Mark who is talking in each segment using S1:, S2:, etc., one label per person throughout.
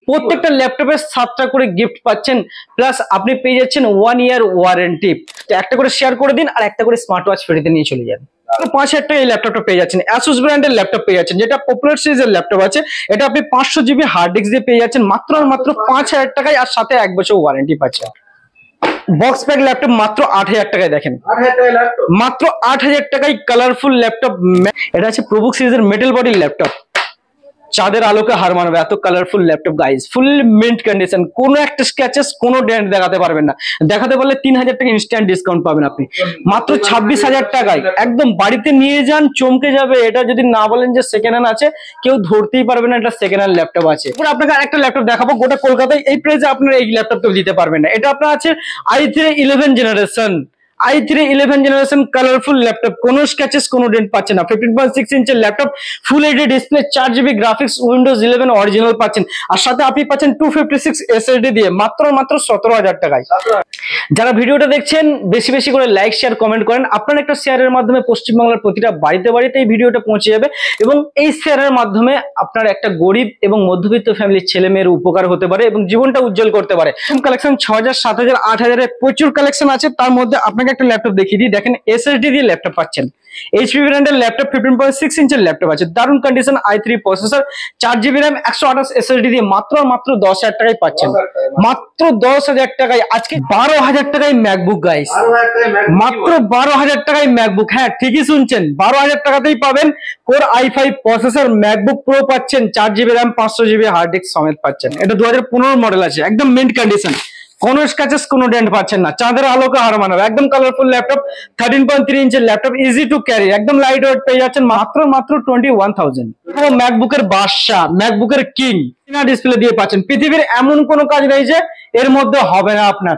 S1: প্রত্যেকটা ল্যাপটপে 7টা করে গিফট পাচ্ছেন, প্লাস আপনি পেয়ে যাচ্ছেন 1 ইয়ার ওয়ারেন্টি। তো একটা করে শেয়ার করে দিন আর একটা করে স্মার্ট ওয়াচ ফ্রিতে নিয়ে চলে যান। 5,000 টাকা এই ল্যাপটপটা পেয়ে যাচ্ছেন। Asus ব্র্যান্ডের ল্যাপটপ পেয়ে যাচ্ছেন, যেটা পপুলার সিরিজের ল্যাপটপ আছে। এটা আপনি 500 জিবি হার্ড ডিস্ক দিয়ে পেয়ে যাচ্ছেন মাত্র আর মাত্র 5,000 টাকায়, আর সাথে 1 বছর ওয়ারেন্টি পাচ্ছেন। বক্স প্যাক ল্যাপটপ মাত্র 8,000 টাকায়। দেখেন মাত্র 8,000 টাকায় কালারফুল ল্যাপটপ। এটা আছে প্রবুক সিরিজের মেটাল বডির ল্যাপটপ, চাঁদের আলোকে হার মানবে এত কালারফুল ল্যাপটপ গাইস। ফুল মিন্ট কন্ডিশন, কোনো একটা স্ক্র্যাচেস কোনো ডেন্ট দেখাতে পারবেন না। দেখাতে পারলে 3,000 টাকা ইনস্ট্যান্ট ডিসকাউন্ট পাবেন আপনি মাত্র 26,000 টাকায়। একদম বাড়িতে নিয়ে যান, চমকে যাবে। এটা যদি না বলেন যে সেকেন্ড হ্যান্ড আছে, কেউ ধরতেই পারবে না এটা সেকেন্ড হ্যান্ড ল্যাপটপ আছে। এবার আপনাকে আরেকটা ল্যাপটপ দেখাবো, গোটা কলকাতায় এই প্রাইসে আপনারা এই ল্যাপটপ কেউ দিতে পারবেন না। এটা আপনার আছে i3 11 generation. i3 11 generation colourful laptop, কোনো স্ক্র্যাচেস কোনো ডেন্ট পাচ্ছেন না। 15.6 ইঞ্চের laptop, full HD display, 4 GB graphics, Windows 11 original পাচ্ছেন, আর সাথে আপনি পাচ্ছেন 256 এসএসডি দিয়ে মাত্র 17,000 টাকায়। যারা ভিডিওটা দেখছেন বেশি বেশি করে লাইক শেয়ার কমেন্ট করেন। আপনার একটা শেয়ারের মাধ্যমে পশ্চিমবাংলার প্রতিটা বাড়িতে বাড়িতে এই ভিডিওটা পৌঁছে যাবে, এবং এই শেয়ারের মাধ্যমে আপনার একটা গরিব এবং মধ্যবিত্ত ফ্যামিলির ছেলে মেয়ের উপকার হতে পারে এবং জীবনটা উজ্জ্বল করতে পারে। কালেকশন 6,000, 7,000, 8,000 এর প্রচুর কালেকশন আছে। তার মধ্যে আপনাকে একটা ল্যাপটপ দেখিয়ে দিই। দেখেন এসএসডি দিয়ে ল্যাপটপ পাচ্ছেন। এইচপি ব্র্যান্ডের ল্যাপটপ, 15.6 ইঞ্চের ল্যাপটপ আছে, দারুণ condition, i3 processor, 4 GB RAM, 128 SSD দিয়ে মাত্র 10,000 টাকায় পাচ্ছেন। মাত্র 10,000 টাকায় আজকে 12,000 টাকায় ম্যাকবুক গাইস, মাত্র 12,000 টাকায় ম্যাকবুক। হ্যাঁ ঠিকই শুনছেন, 12,000 টাকাতেই পাবেন core i5 processor MacBook Pro পাচ্ছেন, 4 GB RAM, 500 GB hard disk সমেত পাচ্ছেন। এটা 2015 মডেল আছে, একদম মিন্ট কন্ডিশন, কোনো স্ক্র্যাচেস কোনো ডেন্ট পাচ্ছেন না, চাঁদের আলোকে হার মানাবে। একদম কালারফুল ল্যাপটপ, 13.3 ইঞ্চের ল্যাপটপ, ইজি টু ক্যারি, একদম লাইট ওয়েট পেয়ে যাচ্ছেন মাত্র 21,000। ম্যাকবুকের বাদশা, ম্যাকবুকের কিং ডিসপ্লে দিয়ে পাচ্ছেন। পৃথিবীর এমন কোনো কাজ নেই যে এর মধ্যে হবে না আপনার।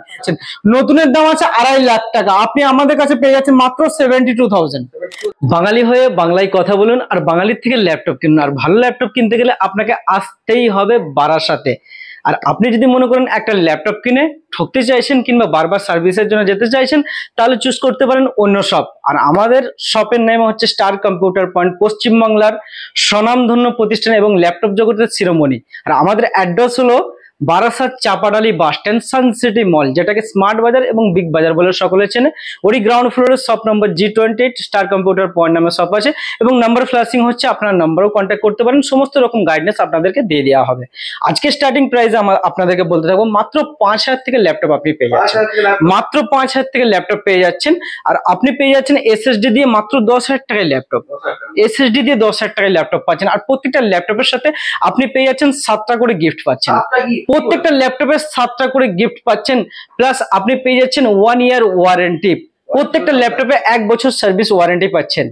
S1: নতুনের দাম আছে 2.5 লাখ টাকা, আপনি আমাদের কাছে পেয়ে যাচ্ছেন মাত্র 72,000। বাঙালি হয়ে বাংলায় কথা বলুন, আর বাঙালির থেকে ল্যাপটপ কিনুন। আর ভালো ল্যাপটপ কিনতে গেলে আপনাকে আসতেই হবে বারাসাতে। আর আপনি যদি মনে করেন একটা ল্যাপটপ কিনে ঠকতে চাইছেন কিংবা বারবার সার্ভিসের জন্য যেতে চাইছেন, তাহলে চুজ করতে পারেন অন্য শপ। আর আমাদের শপের নাম হচ্ছে স্টার কম্পিউটার পয়েন্ট, পশ্চিমবাংলার স্বনামধন্য প্রতিষ্ঠান এবং ল্যাপটপ জগতের শিরোমণি। আর আমাদের অ্যাড্রেস হলো Barasat Chapadali bus stand, Sun City mall, যেটাকে স্মার্ট বাজার এবং বিগ বাজার বলে সকলে চেনে। ওই গ্রাউন্ড ফ্লোরে shop number G28 star computer point নামে শপ আছে, এবং নাম্বার ফ্ল্যাশিং হচ্ছে, আপনার নাম্বারও কন্ট্যাক্ট করতে পারেন। সমস্ত রকম গাইডেন্স আপনাদেরকে দিয়ে দেওয়া হবে। আজকে স্টার্টিং প্রাইস আপনাদেরকে বলতে থাকবো, মাত্র 5,000 থেকে ল্যাপটপ আপনি পেয়ে যাচ্ছেন, মাত্র 5,000 থেকে ল্যাপটপ পেয়ে যাচ্ছেন। আর আপনি পেয়ে যাচ্ছেন এসএসডি দিয়ে মাত্র 10,000 টাকায় ল্যাপটপ, এসএসডি দিয়ে 10,000 টাকায় ল্যাপটপ পাচ্ছেন। আর প্রত্যেকটা ল্যাপটপের সাথে আপনি পেয়ে যাচ্ছেন 7টা করে গিফট পাচ্ছেন, প্রত্যেকটা ল্যাপটপে 7টা করে গিফট পাচ্ছেন, প্লাস আপনি পেয়ে যাচ্ছেন 1 ইয়ার ওয়ারেন্টি। প্রত্যেকটা ল্যাপটপে 1 বছর সার্ভিস ওয়ারেন্টি পাচ্ছেন।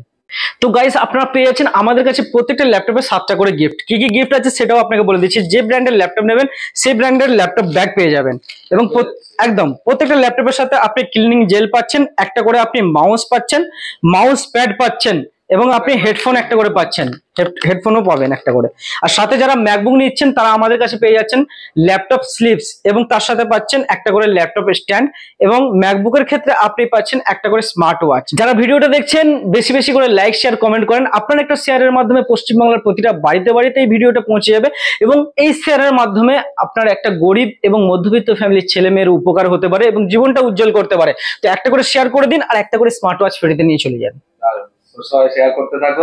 S1: তো গাইস আপনারা পেয়ে যাচ্ছেন আমাদের কাছে প্রত্যেকটা ল্যাপটপে 7টা করে গিফট। কি কি গিফট আছে সেটাও আপনাকে বলে দিচ্ছি। যে ব্র্যান্ডের ল্যাপটপ নেবেন সেই ব্র্যান্ডের ল্যাপটপ ব্যাগ পেয়ে যাবেন, এবং একদম প্রত্যেকটা ল্যাপটপের সাথে আপনি ক্লিনিং জেল পাচ্ছেন, একটা করে আপনি মাউস পাচ্ছেন, মাউস প্যাড পাচ্ছেন, এবং আপনি হেডফোন একটা করে পাচ্ছেন, হেডফোনও পাবেন একটা করে। আর সাথে যারা ম্যাকবুক নিচ্ছেন তারা আমাদের কাছে পেয়ে যাচ্ছেন ল্যাপটপ স্লিপস, এবং তার সাথে পাচ্ছেন একটা করে ল্যাপটপ স্ট্যান্ড, এবং ম্যাকবুকের ক্ষেত্রে আপনি পাচ্ছেন একটা করে স্মার্ট ওয়াচ। যারা ভিডিওটা দেখছেন বেশি বেশি করে লাইক শেয়ার কমেন্ট করেন। আপনার একটা শেয়ারের মাধ্যমে পশ্চিমবাংলার প্রতিটা বাড়িতে বাড়িতে এই ভিডিওটা পৌঁছে যাবে, এবং এই শেয়ারের মাধ্যমে আপনার একটা গরিব এবং মধ্যবিত্ত ফ্যামিলির ছেলে মেয়ের উপকার হতে পারে এবং জীবনটা উজ্জ্বল করতে পারে। তো একটা করে শেয়ার করে দিন আর একটা করে স্মার্ট ওয়াচ ফ্রিতে নিয়ে চলে যান।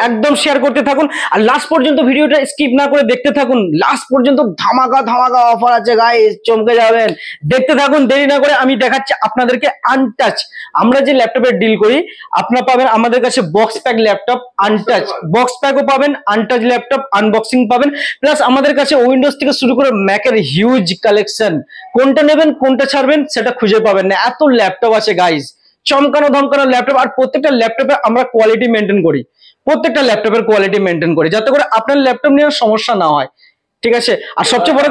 S1: একদম শেয়ার করতে থাকুন, আর লাস্ট পর্যন্ত ভিডিওটা স্কিপ না করে দেখতে থাকুন। লাস্ট পর্যন্ত ধামাকা ধামাকা অফার আছে গাইস, চমকে যাবেন। দেখতে থাকুন, দেরি না করে আমি দেখাচ্ছি আপনাদেরকে আনটাচ। আমরা যে ল্যাপটপের ডিল করি, আপনারা পাবেন আমাদের কাছে box pack laptop, untouch box প্যাকও পাবেন, আনটাচ ল্যাপটপ আনবক্সিং পাবেন, প্লাস আমাদের কাছে উইন্ডোজ থেকে শুরু করে ম্যাকের হিউজ কালেকশন। কোনটা নেবেন কোনটা ছাড়বেন সেটা খুঁজে পাবেন না, এত ল্যাপটপ আছে গাইস, চমকানো ধমকানো ল্যাপটপ। আর প্রত্যেকটা ল্যাপটপে আমরা কোয়ালিটি মেনটেন করি, প্রত্যেকটা ল্যাপটপের কোয়ালিটি মেনটেন করি, যাতে করে আপনার ল্যাপটপ নিয়ে সমস্যা না হয়, ঠিক আছে। আর সবচেয়ে বড়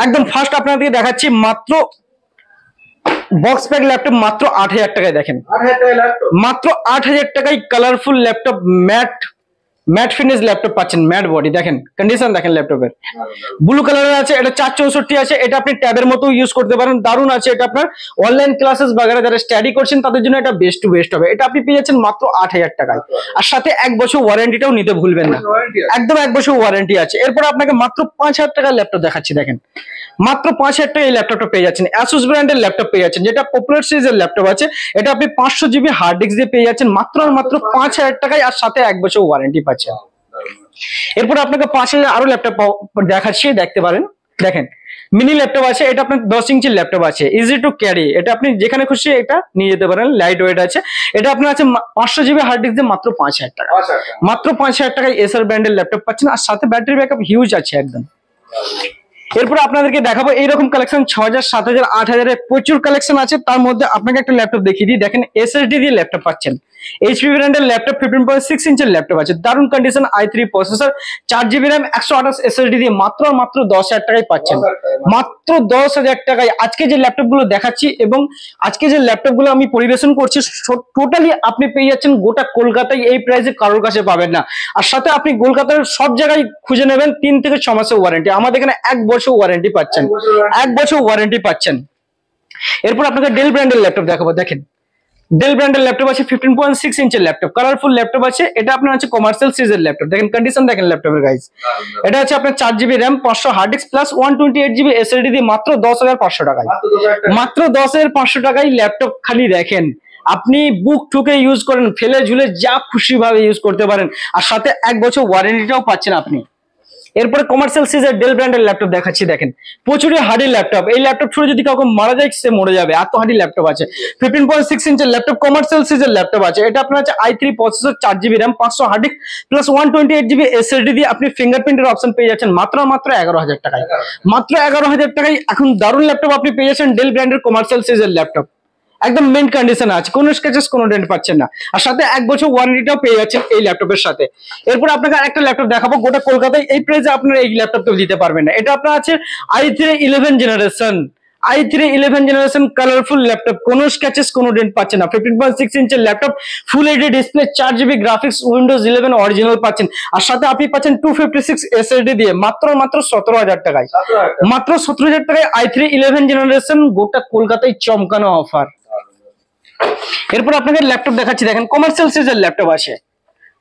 S1: একদম ফার্স্ট আপনাদেরকে দেখাচ্ছি মাত্র বক্স প্যাক ল্যাপটপ মাত্র 8,000 টাকায়। দেখেন মাত্র 8,000 টাকায় colourful laptop, mat finish laptop পাচ্ছেন, ম্যাট বডি, দেখেন কন্ডিশন দেখেন ল্যাপটপের। ব্লু কালারের আছে, এটা 464 আছে, এটা আপনি ট্যাবের মতো ইউজ করতে পারেন, দারুণ আছে এটা। আপনার অনলাইন ক্লাসেস বাগেরা যারা স্টাডি করছেন তাদের জন্য এটা বেস্ট টু বেস্ট হবে। এটা আপনি পেয়ে যাচ্ছেন মাত্র 8000 টাকায়, আর সাথে 1 বছর ওয়ারেন্টিটাও নিতে ভুলবেন না, একদম 1 বছর ওয়ারেন্টি আছে। এরপর আপনাকে মাত্র 5000 টাকার ল্যাপটপ দেখাচ্ছি, দেখেন মাত্র 5000 টাকায় এই ল্যাপটপটা পেয়ে যাচ্ছেন। Asus ব্র্যান্ডের ল্যাপটপ পেয়ে যাচ্ছেন, যেটা পপুলার সিরিজের ল্যাপটপ আছে। এটা আপনি 500 জিবি হার্ড ডিস্ক দিয়ে পেয়ে যাচ্ছেন মাত্র আর মাত্র 5000 টাকায়, আর সাথে 1 বছর ওয়ারেন্টি পাচ্ছেন। এরপর আপনাকে 5000 আরো ল্যাপটপ দেখাচ্ছি, দেখতে পারেন। দেখেন মিনি ল্যাপটপ আছে, এটা আপনার 10 ইঞ্চির ল্যাপটপ আছে, ইজি টু ক্যারি। এটা আপনি যেখানে খুশি এটা নিয়ে যেতে পারেন, লাইট ওয়েট আছে। এটা আপনার আছে 500 জিবি হার্ড ডিস্ক দিয়ে মাত্র 5000 টাকা, মাত্র 5000 টাকায় এসার ব্র্যান্ডের ল্যাপটপ পাচ্ছেন, আর সাথে ব্যাটারি ব্যাকআপ হিউজ আছে একদম। এরপর আপনাদেরকে দেখাবো এইরকম কালেকশন 6000, 7000, 8000 এর প্রচুর কালেকশন আছে। তার মধ্যে আপনাকে একটা ল্যাপটপ দেখিয়ে দিই, দেখেন এসএসডি দিয়ে ল্যাপটপ পাচ্ছেন। এইচপি ব্র্যান্ডের ল্যাপটপ 15.6 ইঞ্চের ল্যাপটপ আছে, দারুণ condition, i3 processor, 4GB RAM, 128 SSD দিয়ে মাত্র মাত্র 10000 টাকায় পাচ্ছেন, মাত্র 10000 টাকায়। আজকে যে ল্যাপটপ গুলো দেখাচ্ছি এবং আজকে যে ল্যাপটপ গুলো আমি পরিবেশন করছি, টোটালি আপনি পেয়ে যাচ্ছেন গোটা কলকাতায় এই প্রাইসে কারোর কাছে পাবেন না। আর সাথে আপনি কলকাতার সব জায়গায় খুঁজে নেবেন 3 থেকে 6 মাসের ওয়ারেন্টি, আমাদের এখানে 1 বছর ওয়ারেন্টি পাচ্ছেন, 1 বছর ওয়ারেন্টি পাচ্ছেন। এরপর আপনাকে ডেল ব্র্যান্ডের ল্যাপটপ দেখাবো, দেখেন ডেল ব্র্যান্ডের ল্যাপটপ আছে, 15.6 ইঞ্চের ল্যাপটপ, কালারফুল ল্যাপটপ আছে। এটা আপনার আছে কমার্শিয়াল সিরিজের ল্যাপটপ, দেখেন কন্ডিশন দেখেন ল্যাপটপের গাইস। এটা আছে আপনার 4GB RAM, 500 hard disk plus 128GB SSD দিয়ে মাত্র 10500 টাকায়, মাত্র 10500 টাকায় ল্যাপটপ। খালি দেখেন আপনি বুক ঠুকে ইউজ করেন, ফেলে ঝুলে যা খুশি ভাবে ইউজ করতে পারেন, আর সাথে 1 বছর ওয়ারেন্টিটাও পাচ্ছেন আপনি। এরপরে কমার্শিয়াল সিরিজের ডেল ব্র্যান্ডের ল্যাপটপ দেখাচ্ছি, দেখেন প্রচুরই হার্ডি ল্যাপটপ। এই ল্যাপটপ ছুড়ে যদি কাউকে মারা যায় সে মরে যাবে, এত হার্ডি ল্যাপটপ আছে। 15.6 ইঞ্চের ল্যাপটপ, কমার্শিয়াল সিরিজের ল্যাপটপ আছে। এটা আপনার আছে i3 processor, 4GB RAM, 500 hard disk plus 128GB SSD দিয়ে আপনি ফিঙ্গারপ্রিন্টের অপশন পেয়ে যাচ্ছেন মাত্র মাত্র 11000 টাকায়, মাত্র 11000 টাকায়। এখন দারুণ ল্যাপটপ আপনি পেয়ে যাচ্ছেন ডেল ব্র্যান্ডের কমার্শিয়াল সিরিজের ল্যাপটপ, একদম মেন কন্ডিশনে আছে, কোনো স্ক্র্যাচেস কোনো ডেন্ট পাচ্ছেন না, আর সাথে 1 বছর ওয়ারেন্টিটাও পেয়ে যাচ্ছেন এই ল্যাপটপের সাথে। এরপর আপনাকে আরেকটা ল্যাপটপ দেখাবো, গোটা কলকাতায় এই প্রাইসে আপনারা এই ল্যাপটপটা দিতে পারবেন না। এটা আপনার আছে i3 11 generation, i3 11 generation colourful laptop, কোনো স্ক্র্যাচেস কোনো ডেন্ট পাচ্ছেন না। 15.6 ইঞ্চের laptop, full HD display, 4GB graphics, Windows 11 original পাচ্ছেন, আর সাথে আপনি পাচ্ছেন 256 এসএসডি দিয়ে মাত্র মাত্র 17000 টাকায়, মাত্র 17000 টাকায় i3 11 জেনারেশন, গোটা কলকাতায় চমকানো অফার। এরপর আপনাকে ল্যাপটপ দেখাচ্ছি, দেখেন কমার্শিয়াল সিরিজের ল্যাপটপ আছে,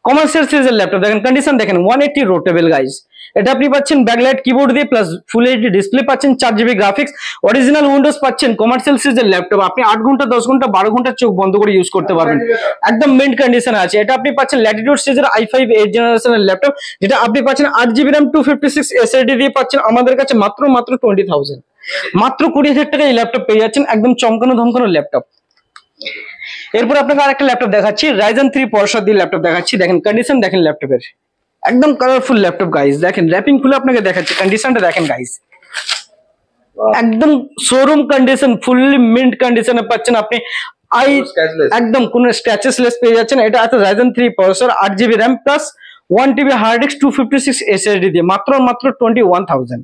S1: কমার্শিয়াল সিরিজের ল্যাপটপ দেখেন কন্ডিশন দেখেন, 180 রোটেবল গাইজ। এটা আপনি পাচ্ছেন ব্যাকলাইট কিবোর্ড দিয়ে প্লাস ফুল এইচডি ডিসপ্লে পাচ্ছেন, 4GB গ্রাফিক্স, অরিজিনাল উইন্ডোজ পাচ্ছেন। কমার্শিয়াল সিরিজের ল্যাপটপ আপনি 8 ঘন্টা 10 ঘন্টা 12 ঘন্টা চোখ বন্ধ করে ইউজ করতে পারবেন, একদম মেন্ট কন্ডিশনে আছে। এটা আপনি পাচ্ছেন ল্যাটিটিউড সিরিজের i5 8 জেনারেশনের ল্যাপটপ, যেটা আপনি পাচ্ছেন 8GB র্যাম, 256 এসএসডি দিয়ে পাচ্ছেন আমাদের কাছে মাত্র মাত্র 20000, মাত্র 20000 টাকা এই ল্যাপটপ পেয়ে যাচ্ছেন, একদম চমকানো ধমকানো ল্যাপটপ। এরপর আপনাকে আরেকটা ল্যাপটপ দেখাচ্ছি, Ryzen 3 প্রসেসর দিয়ে ল্যাপটপ দেখাচ্ছি, দেখেন কন্ডিশন দেখেন ল্যাপটপের, একদম কালারফুল ল্যাপটপ গাইস। দেখেন র‍্যাপিং খুলে আপনাকে দেখাচ্ছি, কন্ডিশনটা দেখেন গাইস, একদম শোরুম কন্ডিশন, ফুললি মিন্ট কন্ডিশনে পাচ্ছেন আপনি। একদম কোনো স্ক্র্যাচেসলেস পেয়ে যাচ্ছেন। এটা আছে Ryzen 3 processor, 8GB RAM plus 1TB hard disk, 256 SSD দিয়ে মাত্র মাত্র 21000,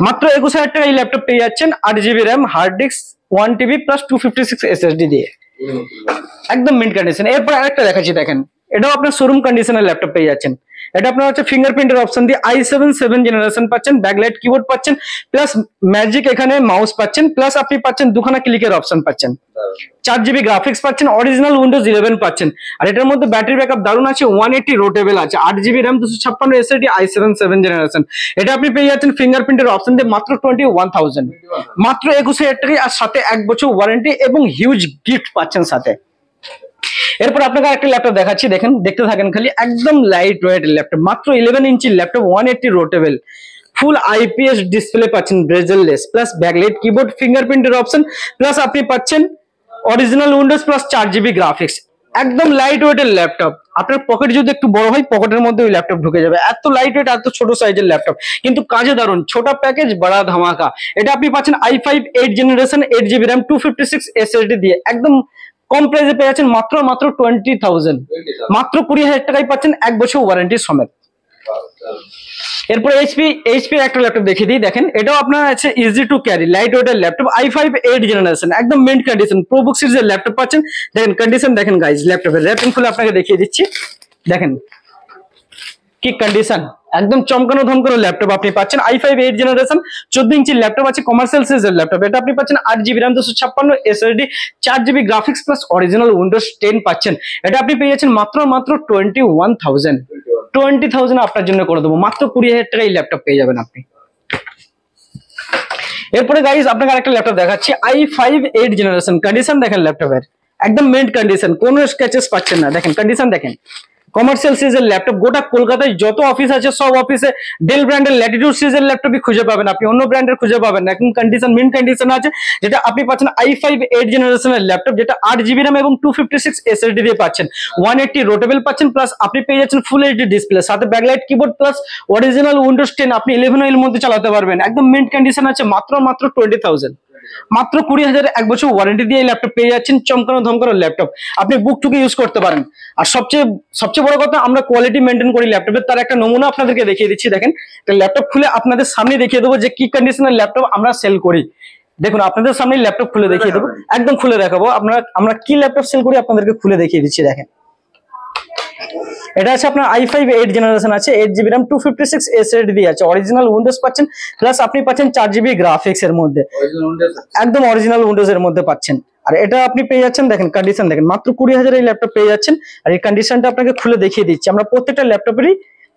S1: মাত্র 21000 টাকা এই ল্যাপটপ পেয়ে যাচ্ছেন, 8GB RAM, hard disk, 1TB plus 256 SSD দিয়ে, একদম মিন্ট কন্ডিশন। এরপর আরেকটা দেখাচ্ছি, দেখেন এটাও আপনার শোরুম কন্ডিশনের ল্যাপটপ পেয়ে যাচ্ছেন। এটা আপনার হচ্ছে ফিঙ্গারপ্রিন্টের অপশন দিয়ে i7 7 জেনারেশন পাচ্ছেন, ব্যাকলাইট কিবোর্ড পাচ্ছেন, প্লাস ম্যাজিক এখানে মাউস পাচ্ছেন, প্লাস আপনি পাচ্ছেন দুখানা ক্লিকের অপশন পাচ্ছেন, 4GB গ্রাফিক্স পাচ্ছেন, অরিজিনাল উইন্ডোজ 11 পাচ্ছেন, আর এটার মধ্যে ব্যাটারি ব্যাকআপ দারুণ আছে, 180 রোটেবল আছে, 8GB RAM, 256 SSD, i7 7 generation. এটা আপনি পেয়ে যাচ্ছেন ফিঙ্গারপ্রিন্টের অপশন দিয়ে মাত্র 21000, মাত্র 21000 টাকায়, আর সাথে 1 বছর ওয়ারেন্টি এবং হিউজ গিফট পাচ্ছেন সাথে। এরপর আপনাকে একটা ল্যাপটপ দেখাচ্ছি, দেখেন দেখতে থাকেন খালি, একদম লাইট ওয়েট ল্যাপটপ, মাত্র 11 ইঞ্চির laptop, 180 rotatable, full IPS display পাচ্ছেন, বেজেললেস, প্লাস ব্যাকলাইট কিবোর্ড, ফিঙ্গারপ্রিন্টের অপশন, প্লাস আপনি পাচ্ছেন original Windows plus 4GB graphics, একদম লাইট ওয়েটের ল্যাপটপ। আপনার পকেট যদি একটু বড় হয়, পকেটের মধ্যে ওই ল্যাপটপ ঢুকে যাবে, এত লাইট ওয়েট, এত ছোট সাইজের ল্যাপটপ, কিন্তু কাজে দারুন, ছোট প্যাকেজ বড় ধামাকা। এটা আপনি পাচ্ছেন i5 8 generation, 8GB RAM, 256 SSD দিয়ে, একদম কম প্রাইসে পেয়ে যাচ্ছেন মাত্র মাত্র 20000, মাত্র 20000 টাকায় পাচ্ছেন 1 বছর ওয়ারেন্টি সমেত। এরপর এইচপি একটা ল্যাপটপ দেখিয়ে দিই, দেখেন এটাও আপনার আছে ইজি টু ক্যারি লাইট ওয়েটের ল্যাপটপ, i5 8 জেনারেশন, একদম মেন্ট কন্ডিশন, প্রোবুক সিরিজের ল্যাপটপ পাচ্ছেন। দেখেন কন্ডিশন দেখেন গাইজ, ল্যাপটপের র‍্যাপিং খুলে আপনাকে দেখিয়ে দিচ্ছি, দেখেন কি কন্ডিশন, একদম চমকানো ধমকানো ল্যাপটপ আপনি পাচ্ছেন। i5 8 জেনারেশন 14 ইঞ্চি ল্যাপটপ আছে, কমার্শিয়াল সিরিজের ল্যাপটপ। এটা আপনি পাচ্ছেন 8GB RAM 256 SSD 4GB graphics plus original Windows 10 পাচ্ছেন। এটা আপনি পেয়ে যাচ্ছেন মাত্র 20,000 আপনার জন্য করে দেবো, মাত্র 20,000 টাকা এই ল্যাপটপ পেয়ে যাবেন আপনি। এরপরে গাইস আপনাকে আরেকটা ল্যাপটপ দেখাচ্ছি, i5 8 জেনারেশন। কন্ডিশন দেখেন ল্যাপটপের, একদম মেন্ট কন্ডিশন, কোনো স্ক্র্যাচেস পাচ্ছেন না। দেখেন কন্ডিশন দেখেন, কমার্শিয়াল সিরিজের ল্যাপটপ। গোটা কলকাতায় যত অফিস আছে সব অফিসে ডেল ব্র্যান্ডের ল্যাটিটিউড সিরিজের ল্যাপটপই খুঁজে পাবেন আপনি, অন্য ব্র্যান্ডের খুঁজে পাবেন না। এখন কন্ডিশন মেন কন্ডিশন আছে, যেটা আপনি পাচ্ছেন i5 8 জেনারেশনের ল্যাপটপ, যেটা 8GB RAM এবং 256 SSD দিয়ে পাচ্ছেন। 180 রোটেবল পাচ্ছেন, প্লাস আপনি পেয়ে যাচ্ছেন ফুল এইচডি ডিসপ্লে, সাথে backlight keyboard plus original Windows 10 আপনি 11 এর মধ্যে চালাতে পারবেন। একদম মেন কন্ডিশন আছে, মাত্র 20,000, মাত্র 20,000 এক বছর ওয়ারেন্টি দিয়ে এই ল্যাপটপ পেয়ে যাচ্ছেন। চমকানো ধমকানো ল্যাপটপ, আপনি বুক টুকে ইউজ করতে পারেন। আর সবচেয়ে বড় কথা, আমরা কোয়ালিটি মেনটেন করি ল্যাপটপের, তার একটা নমুনা আপনাদেরকে দেখিয়ে দিচ্ছি। দেখেন ল্যাপটপ খুলে আপনাদের সামনে দেখিয়ে দেবো যে কি কন্ডিশনের ল্যাপটপ আমরা সেল করি। দেখুন আপনাদের সামনে ল্যাপটপ খুলে দেখিয়ে দেবো, একদম খুলে দেখাবো আমরা কি ল্যাপটপ সেল করি আপনাদেরকে খুলে দেখিয়ে দিচ্ছি। দেখেন এটা আছে আপনার i5 8 জেনারেশন আছে, 8GB RAM 256 SSD দিয়ে আছে, অরিজিনাল উইন্ডোজ পাচ্ছেন, প্লাস আপনি পাচ্ছেন 4GB গ্রাফিক্স এর মধ্যে, একদম অরিজিনাল উইন্ডোজ এর মধ্যে পাচ্ছেন। আর এটা আপনি পেয়ে যাচ্ছেন, দেখেন কন্ডিশন দেখেন, মাত্র 20,000 এই ল্যাপটপ পেয়ে যাচ্ছেন। আর এই কন্ডিশনটা আপনাকে খুলে দেখিয়ে দিচ্ছি, আমরা প্রত্যেকটা ল্যাপটপেরই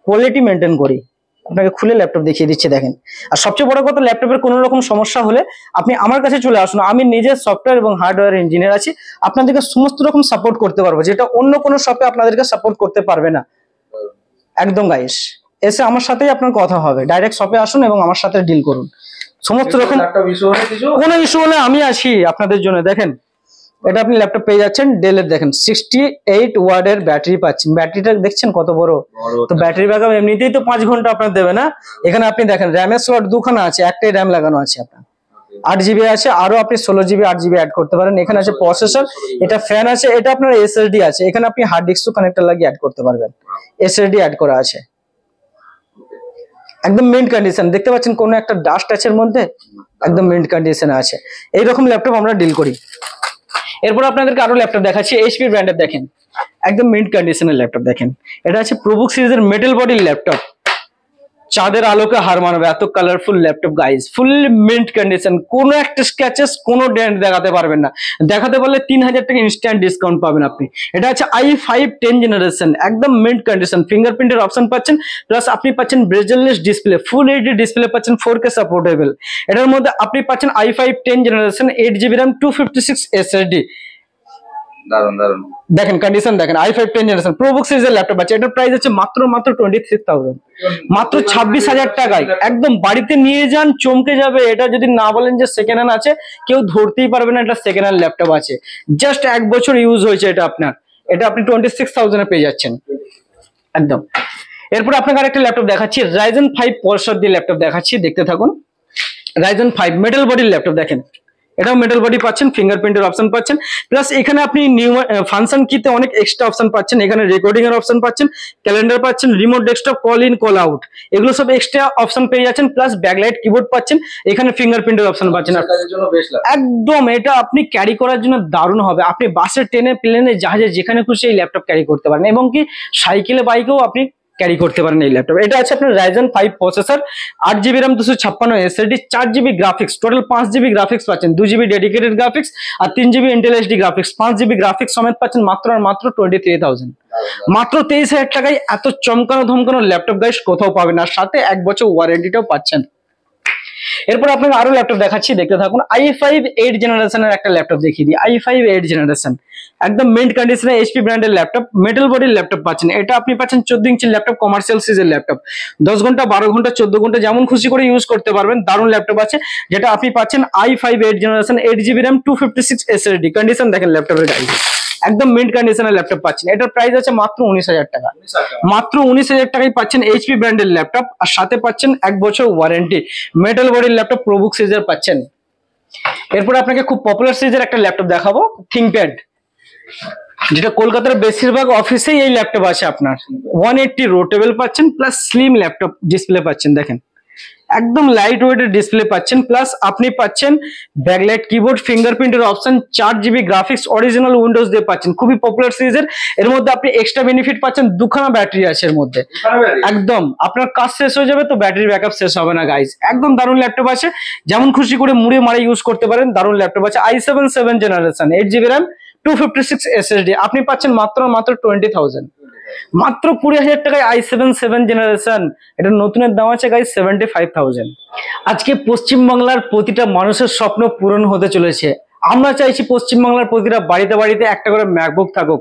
S1: কোয়ালিটি মেনটেন করি। আপনাকে খুলে ল্যাপটপ দেখিয়ে দিচ্ছি দেখেন। আর সবচেয়ে বড় কথা, ল্যাপটপের কোনো রকম সমস্যা হলে আপনি আমার কাছে চলে আসুন, আমি নিজে সফটওয়্যার এবং হার্ডওয়্যার ইঞ্জিনিয়ার আছি, আপনাদেরকে সমস্ত রকম সাপোর্ট করতে পারবো, যেটা অন্য কোনো শপে আপনাদেরকে সাপোর্ট করতে পারবে না। একদম গাইস, এসে আমার সাথেই আপনার কথা হবে, ডাইরেক্ট শপে আসুন এবং আমার সাথে ডিল করুন। সমস্ত রকম কোনো ইস্যু হলে আমি আছি আপনাদের জন্য। দেখেন এটা আপনি ল্যাপটপ পেয়ে যাচ্ছেন ডেলের, দেখেন 68 ওয়াটের ব্যাটারি পাচ্ছেন। ব্যাটারিটা দেখছেন কত বড়, তো ব্যাটারি ব্যাকআপ এমনিতেই তো 5 ঘন্টা আপনার দেবে না। এখানে আপনি দেখেন র্যামের স্লট দুখানা আছে, একটাই র্যাম লাগানো আছে আপনার, 8GB আছে, আরো আপনি 16GB 8GB অ্যাড করতে পারেন। এখানে আছে প্রসেসর, এটা ফ্যান আছে, এটা আপনার SSD আছে, এখানে আপনি হার্ড ডিস্ক কানেক্টর লাগিয়ে অ্যাড করতে পারবেন, SSD অ্যাড করা আছে। একদম মিন্ট কন্ডিশন, দেখতে পাচ্ছেন কোনো একটা ডাস্ট আছে এর মধ্যে, একদম মিন্ট কন্ডিশনে আছে। এইরকম ল্যাপটপ আমরা ডিল করি। এরপর আপনাদেরকে আরো ল্যাপটপ দেখাচ্ছি, HP ব্র্যান্ডের। দেখেন একদম মিন্ট কন্ডিশনের ল্যাপটপ। দেখেন এটা আছে প্রোবুক সিরিজের মেটাল বডির ল্যাপটপ, চাঁদের আলোকে হার মানাবে এত কালারফুল ল্যাপটপ গাইজ, ফুল মিন্ট কন্ডিশন, কোনো একটা স্ক্র্যাচেস কোনো ডেন্ট দেখাতে পারবেন না। দেখাতে পারলে 3,000 টাকা ইনস্ট্যান্ট ডিসকাউন্ট পাবেন আপনি। এটা আছে i5 10 জেনারেশন, একদম মিন্ট কন্ডিশন, ফিঙ্গারপ্রিন্টের অপশন পাচ্ছেন, প্লাস আপনি পাচ্ছেন বেজেললেস ডিসপ্লে, ফুল এইচডি ডিসপ্লে পাচ্ছেন, 4K সাপোর্টেবল। এটার মধ্যে আপনি পাচ্ছেন i5 10 generation 8GB RAM 256 SSD। দেখেন কন্ডিশন দেখেন, i5 10 জেনারেশন প্রোবুক সিরিজের ল্যাপটপ আছে। এটার প্রাইস আছে মাত্র 26,000, মাত্র 26,000 টাকায়। একদম বাড়িতে নিয়ে যান, চমকে যাবে। এটা যদি না বলেন যে সেকেন্ড হ্যান্ড আছে, কেউ ধরতেই পারবে না এটা সেকেন্ড হ্যান্ড ল্যাপটপ আছে। জাস্ট 1 বছর ইউজ হয়েছে এটা আপনার, এটা আপনি 26,000 এ পেয়ে যাচ্ছেন একদম। এরপর আপনাকে আরেকটা ল্যাপটপ দেখাচ্ছি, Ryzen 5 প্রসেসর দিয়ে ল্যাপটপ দেখাচ্ছি, দেখতে থাকুন। Ryzen 5 মেটাল বডির ল্যাপটপ, দেখেন এটাও মেটাল বডি পাচ্ছেন, ফিঙ্গারপ্রিন্টের অপশন পাচ্ছেন, প্লাস এখানে আপনি নিউ ফাংশন কিতে অনেক এক্সট্রা অপশন পাচ্ছেন। এখানে রেকর্ডিং এর অপশন পাচ্ছেন, ক্যালেন্ডার পাচ্ছেন, remote desktop, call in call out, এগুলো সব এক্সট্রা অপশন পেয়ে যাচ্ছেন, প্লাস ব্যাকলাইট কিবোর্ড পাচ্ছেন, এখানে ফিঙ্গারপ্রিন্টের অপশন পাচ্ছেন। একদম এটা আপনি ক্যারি করার জন্য দারুণ হবে। আপনি বাসে, ট্রেনে, প্লেনে, জাহাজে যেখানে খুশি এই ল্যাপটপ ক্যারি করতে পারেন, এবং কি সাইকেলে বাইকেও আপনি ক্যারি করতে পারেন এই ল্যাপটপ। এটা আছে আপনার Ryzen 5 processor, 8GB RAM 256 SSD, 4GB graphics, total 5GB graphics পাচ্ছেন, 2GB ডেডিকেটেড গ্রাফিক্স আর 3GB Intel HD graphics, 5GB graphics সমেত পাচ্ছেন মাত্র আর মাত্র 23,000, মাত্র 23,000 টাকায় এত চমকানো ধমকানো ল্যাপটপ গাইস কোথাও পাবেন। আর সাথে 1 বছর ওয়ারেন্টিটাও পাচ্ছেন। এরপর আপনাকে আরো ল্যাপটপ দেখাচ্ছি, দেখতে থাকুন। i5 8 জেনারেশনের একটা ল্যাপটপ দেখিয়ে দিই, i5 8 জেনারেশন, একদম মিন্ট কন্ডিশনে HP ব্র্যান্ডের ল্যাপটপ, মেটাল বডির ল্যাপটপ পাচ্ছেন। এটা আপনি পাচ্ছেন 14 ইঞ্চির ল্যাপটপ, কমার্শিয়াল সিরিজের ল্যাপটপ, 10 ঘন্টা 12 ঘন্টা 14 ঘন্টা যেমন খুশি করে ইউজ করতে পারবেন, দারুণ ল্যাপটপ আছে। যেটা আপনি পাচ্ছেন i5 8 generation 8GB RAM 256 SSD। Condition দেখেন ল্যাপটপের গাইস, একদম মিন্ট কন্ডিশনের ল্যাপটপ পাচ্ছেন। এটার প্রাইস আছে মাত্র 19,000 টাকা, মাত্র 19,000 টাকায় পাচ্ছেন HP ব্র্যান্ডের ল্যাপটপ, আর সাথে পাচ্ছেন 1 বছর ওয়ারেন্টি, মেটাল বডির ল্যাপটপ প্রোবুক সিরিজের পাচ্ছেন। এরপর আপনাকে খুব পপুলার সিরিজের একটা ল্যাপটপ দেখাবো, থিংকপ্যাড, যেটা কলকাতার বেশিরভাগ অফিসেই এই ল্যাপটপ আছে আপনার। 180 রোটেবল পাচ্ছেন, প্লাস স্লিম ল্যাপটপ ডিসপ্লে পাচ্ছেন। দেখেন একদম লাইট ওয়েটের ডিসপ্লে পাচ্ছেন, প্লাস আপনি পাচ্ছেন ব্যাকলাইট কিবোর্ড, ফিঙ্গারপ্রিন্টের option, 4 GB graphics, original Windows দিয়ে পাচ্ছেন, খুবই পপুলার সিরিজের। এর মধ্যে আপনি এক্সট্রা বেনিফিট পাচ্ছেন, দুখানা ব্যাটারি আছে এর মধ্যে। একদম আপনার কাজ শেষ হয়ে যাবে তো ব্যাটারি ব্যাকআপ শেষ হবে না গাইজ। একদম দারুণ ল্যাপটপ আছে, যেমন খুশি করে মুড়ে মারে ইউজ করতে পারেন। দারুণ ল্যাপটপ আছে, i7 7th generation, 8 GB RAM, 256 SSD। আপনি পাচ্ছেন মাত্র 20,000, মাত্র 20,000 টাকায় i7 7th জেনারেশন। এটা নতুনের দাম আছে গাইজ 75,000। আজকে পশ্চিমবাংলার প্রতিটা মানুষের স্বপ্ন পূরণ হতে চলেছে। আমরা চাইছি পশ্চিমবাংলার প্রতিটা বাড়িতে বাড়িতে একটা করে ম্যাকবুক থাকুক।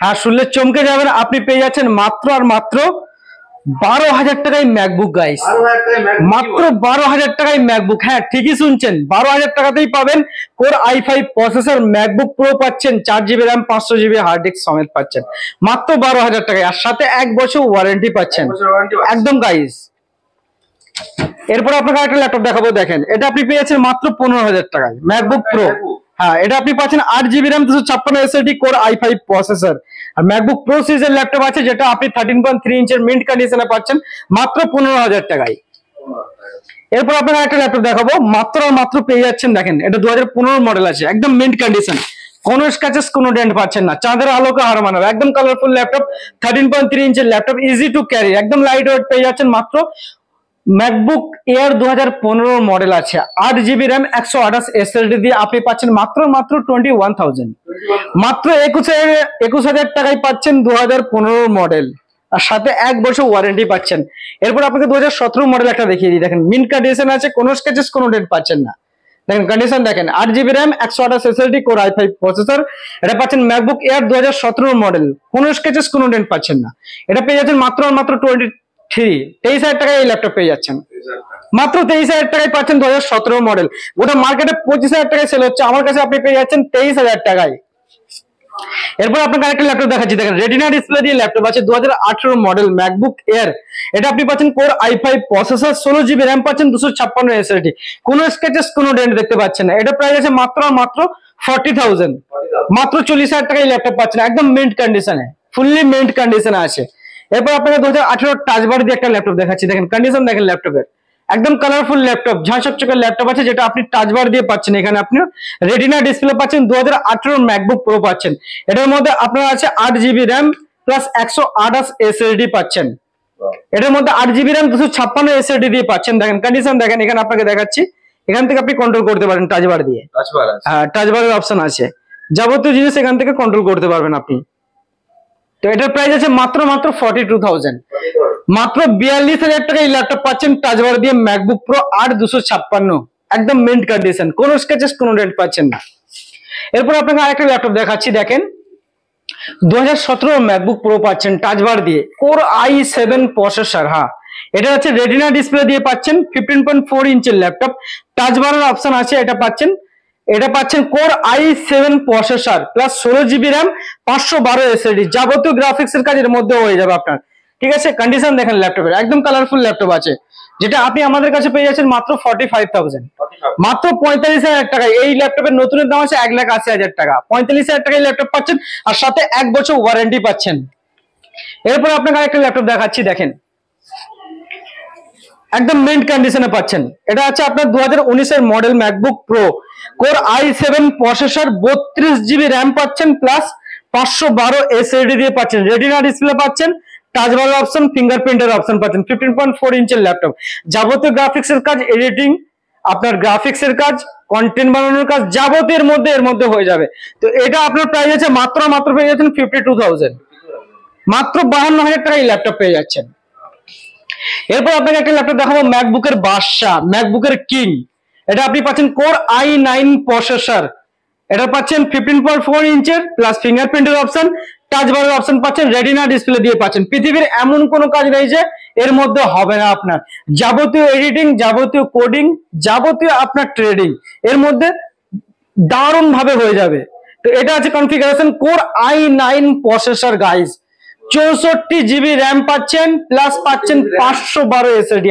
S1: হ্যাঁ, শুনলে চমকে যাবেন, আপনি পেয়ে যাচ্ছেন মাত্র আর মাত্র 12,000 টাকায় ম্যাকবুক গাইস, মাত্র 12,000 টাকায় ম্যাকবুক। হ্যাঁ ঠিকই শুনছেন, 12,000 টাকাতেই পাবেন core i5 processor MacBook Pro পাচ্ছেন, 4 GB RAM, 500 GB hard disk সমেত পাচ্ছেন মাত্র 12,000 টাকায়, আর সাথে 1 বছর ওয়ারেন্টি পাচ্ছেন একদম গাইস। এরপর আপনাকে একটা ল্যাপটপ দেখাবো, দেখেন এটা আপনি পেয়েছেন মাত্র 15,000 টাকায় ম্যাকবুক প্রো। হ্যাঁ, এটা আপনি পাচ্ছেন 8 GB RAM, 256 SSD, core i5 processor. আর ম্যাকবুক প্রো সিরিজের ল্যাপটপ আছে যেটা আপনি 13.3 ইঞ্চের মিন্ট কন্ডিশনে পাচ্ছেন মাত্র 15,000 টাকায়। এরপর আপনাকে একটা ল্যাপটপ দেখাবো, মাত্র আর মাত্র পেয়ে যাচ্ছেন, দেখেন এটা 2015 মডেল আছে, একদম মিন্ট কন্ডিশন, কোনো স্ক্র্যাচেস কোনো ডেন্ট পাচ্ছেন না, চাঁদের আলোকে হার মানাবে, একদম কালারফুল ল্যাপটপ, 13.3 ইঞ্চের ল্যাপটপ, ইজি টু ক্যারি, একদম লাইট ওয়েট পেয়ে যাচ্ছেন মাত্র। ম্যাকবুক এয়ার 2015 মডেল আছে, 8 GB র্যাম, 128 SSD দিয়ে আপনি পাচ্ছেন মাত্র 21,000, মাত্র 21,000 টাকায় পাচ্ছেন 2015 মডেল, আর সাথে 1 বছর ওয়ারেন্টি পাচ্ছেন। এরপর আপনাকে 2017 মডেল একটা দেখিয়ে দিই, দেখেন মিন্ট কন্ডিশন আছে, কোনো স্ক্র্যাচেস কোনো ডেন্ট পাচ্ছেন না, দেখেন কন্ডিশন দেখেন, 8 GB RAM, 128 SSD, core i5 processor. এটা পাচ্ছেন ম্যাকবুক এয়ার 2017 মডেল, কোনো স্ক্র্যাচেস কোনো ডেন্ট পাচ্ছেন না। এটা পেয়ে যাচ্ছেন মাত্র আর মাত্র 23,000 টাকায় এই ল্যাপটপ পেয়ে যাচ্ছেন, মাত্র 23,000 টাকায় পাচ্ছেন 2017 মডেল। ওটা মার্কেটে 25,000 টাকায় সেল হচ্ছে, আমার কাছে আপনি পেয়ে যাচ্ছেন 23,000 টাকায়। এরপর আপনাকে আরেকটা ল্যাপটপ দেখাচ্ছি, দেখেন রেটিনা ডিসপ্লে দিয়ে ল্যাপটপ আছে, 2018 মডেল ম্যাকবুক এয়ার। এটা আপনি পাচ্ছেন core i5 processor, 16 GB RAM পাচ্ছেন, 256 SSD, কোনো স্ক্র্যাচেস কোনো ডেন্ট দেখতে পাচ্ছেন না। এটা প্রাইস আছে মাত্র আর মাত্র 40,000, মাত্র 40,000 টাকায় ল্যাপটপ পাচ্ছেন, একদম মিন্ট কন্ডিশনে, ফুললি মিন্ট কন্ডিশনে আছে। এরপর আপনাকে 2018 টাচ বার দিয়ে একটা ল্যাপটপ দেখাচ্ছি, দেখেন কন্ডিশন দেখেন ল্যাপটপের, একদম কালারফুল ল্যাপটপ, ঝাঁচকচকে ল্যাপটপ আছে যেটা আপনি টাচ বার দিয়ে পাচ্ছেন। এখানে আপনি রেটিনা ডিসপ্লে পাচ্ছেন, 2018 ম্যাকবুক প্রো পাচ্ছেন। এটার মধ্যে আপনার আছে 8 GB র্যাম প্লাস 128 SSD পাচ্ছেন। এটার মধ্যে 8 GB র্যাম, 256 SSD দিয়ে পাচ্ছেন। দেখেন কন্ডিশন দেখেন, এখানে আপনাকে দেখাচ্ছি, এখান থেকে আপনি কন্ট্রোল করতে পারেন টাচ বার দিয়ে, হ্যাঁ টাচ বারের অপশন আছে, যাবতীয় জিনিস এখান থেকে কন্ট্রোল করতে পারবেন আপনি। তো এটার প্রাইস আছে মাত্র 42,000, মাত্র 42,000 টাকায় এই ল্যাপটপ পাচ্ছেন টাচ বার দিয়ে ম্যাকবুক প্রো 8/256, একদম মিন্ট কন্ডিশন, কোনো স্ক্র্যাচেস কোনো ডেন্ট পাচ্ছেন না। এরপর আপনাকে আরেকটা ল্যাপটপ দেখাচ্ছি, দেখেন 2017 ম্যাকবুক প্রো পাচ্ছেন টাচ বার দিয়ে, কোর i7 প্রসেসর। হ্যাঁ, এটা হচ্ছে রেটিনা ডিসপ্লে দিয়ে পাচ্ছেন, 15.4 ইঞ্চের ল্যাপটপ, টাচ বারের অপশন আছে, এটা পাচ্ছেন core i7 processor plus 16 GB RAM, 512 SSD, যাবতীয় গ্রাফিক্স এর কাজ এর মধ্যে হয়ে যাবে আপনার। ঠিক আছে, কন্ডিশন দেখেন ল্যাপটপের, একদম কালারফুল ল্যাপটপ আছে, যেটা আপনি আমাদের কাছে পেয়ে যাচ্ছেন মাত্র 45,000, মাত্র 45,000 টাকায়। এই ল্যাপটপের নতুনের দাম আছে 1,80,000 টাকা, 45,000 টাকায় ল্যাপটপ পাচ্ছেন, আর সাথে 1 বছর ওয়ারেন্টি পাচ্ছেন। এরপর আপনাকে আরেকটা ল্যাপটপ দেখাচ্ছি, দেখেন একদম মিন্ট কন্ডিশনে পাচ্ছেন। এটা আছে আপনার 2019 এর model MacBook pro, core i7 processor, 32 GB RAM পাচ্ছেন প্লাস 512 SSD দিয়ে পাচ্ছেন, রেটিনা ডিসপ্লে পাচ্ছেন, টাচ বার অপশন, ফিঙ্গারপ্রিন্টের অপশন পাচ্ছেন, 15.4 ইঞ্চের ল্যাপটপ, যাবতীয় গ্রাফিক্স এর কাজ, এডিটিং, আপনার গ্রাফিক্স এর কাজ, কন্টেন্ট বানানোর কাজ, যাবতীয় এর মধ্যে হয়ে যাবে। তো এটা আপনার প্রাইস আছে মাত্র পেয়ে যাচ্ছেন 52,000, মাত্র 52,000 টাকায় ল্যাপটপ পেয়ে যাচ্ছেন। এরপর আপনাকে একটা ল্যাপটপ দেখাবো, ম্যাকবুকের বাদশা, ম্যাকবুকের কিং। এটা আপনি পাচ্ছেন কোর i9 প্রসেসর, এটা পাচ্ছেন 15.4 ইঞ্চের প্লাস ফিঙ্গারপ্রিন্টের অপশন, টাচ বারের অপশন পাচ্ছেন, রেটিনা ডিসপ্লে দিয়ে পাচ্ছেন। পৃথিবীর এমন কোনো কাজ নেই যে এর মধ্যে হবে না আপনার, যাবতীয় এডিটিং, যাবতীয় কোডিং, যাবতীয় আপনার ট্রেডিং এর মধ্যে দারুণ ভাবে হয়ে যাবে। তো এটা আছে configuration core i9 processor guys, 64 GB RAM পাচ্ছেন প্লাস পাচ্ছেন 512 SSD,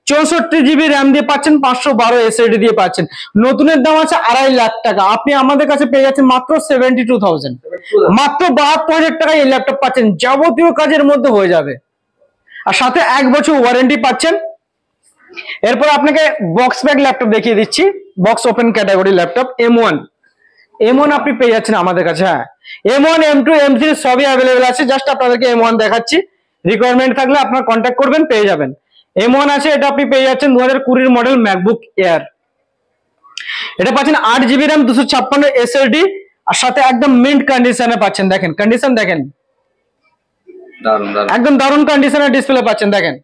S1: 64 GB র্যাম দিয়ে পাচ্ছেন, 512 SSD দিয়ে পাচ্ছেন। নতুনের দাম আছে 2.5 লাখ টাকা, আপনি আমাদের কাছে পেয়ে যাচ্ছেন মাত্র 72,000, মাত্র 72,000 টাকায় এই ল্যাপটপ পাচ্ছেন, যাবতীয় কাজের মধ্যে হয়ে যাবে, আর সাথে 1 বছর ওয়ারেন্টি পাচ্ছেন। এরপর আপনাকে বক্স ব্যাগ ল্যাপটপ দেখিয়ে দিচ্ছি, box open category laptop M1 আপনি পেয়ে যাচ্ছেন আমাদের কাছে। হ্যাঁ, M1 M2 M3 সবই অ্যাভেলেবেল আছে, জাস্ট আপনাদেরকে M1 দেখাচ্ছি, রিকোয়ারমেন্ট থাকলে আপনারা কন্ট্যাক্ট করবেন, পেয়ে যাবেন। M1 আছে, এটা আপনি পেয়ে যাচ্ছেন 2020 মডেল ম্যাকবুক এয়ার। এটা পাচ্ছেন 8 GB RAM 256 SSD, আর সাথে একদম মিন্ট কন্ডিশনে পাচ্ছেন। দেখেন কন্ডিশন দেখেন, একদম দারুণ কন্ডিশনের ডিসপ্লে পাচ্ছেন। দেখেন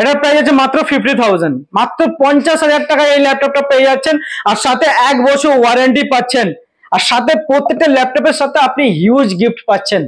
S1: এটা প্রাইস আছে মাত্র 50,000, মাত্র 50,000 টাকায় এই ল্যাপটপটা পেয়ে যাচ্ছেন, আর সাথে 1 বছর ওয়ারেন্টি পাচ্ছেন, আর সাথে প্রত্যেকটা ল্যাপটপের সাথে আপনি হিউজ গিফট পাচ্ছেন।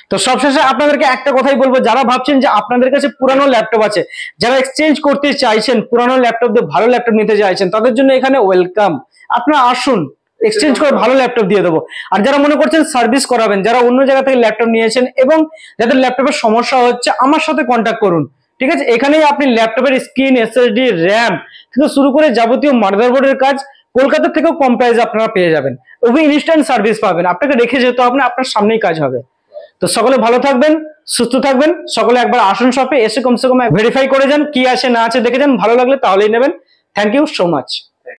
S1: তো সবশেষে আপনাদেরকে একটা কথাই বলবো, যারা ভাবছেন যে আপনাদের কাছে পুরানো ল্যাপটপ আছে, যারা এক্সচেঞ্জ করতে চাইছেন, পুরানো ল্যাপটপ দিয়ে ভালো ল্যাপটপ নিতে চাইছেন, তাদের জন্য এখানে ওয়েলকাম। আপনারা আসুন, এক্সচেঞ্জ করে ভালো ল্যাপটপ দিয়ে দেবো। আর যারা মনে করছেন সার্ভিস করাবেন, যারা অন্য জায়গা থেকে ল্যাপটপ নিয়েছেন এবং যাদের ল্যাপটপের সমস্যা হচ্ছে, আমার সাথে কন্ট্যাক্ট করুন, ঠিক আছে? এখানেই আপনি ল্যাপটপের স্ক্রিন, এসএসডি, র্যাম থেকে শুরু করে যাবতীয় মাদারবোর্ডের কাজ কলকাতা থেকেও কম প্রাইসে আপনারা পেয়ে যাবেন, এবং ইনস্ট্যান্ট সার্ভিস পাবেন। আপনাকে রেখে যেতে হবে না, আপনার সামনেই কাজ হবে। তো সকলে ভালো থাকবেন, সুস্থ থাকবেন, সকলে একবার আসুন শপে এসে কমসে কম ভেরিফাই করে যান, কি আছে না আছে দেখে যান, ভালো লাগলে তাহলেই নেবেন। Thank you so much.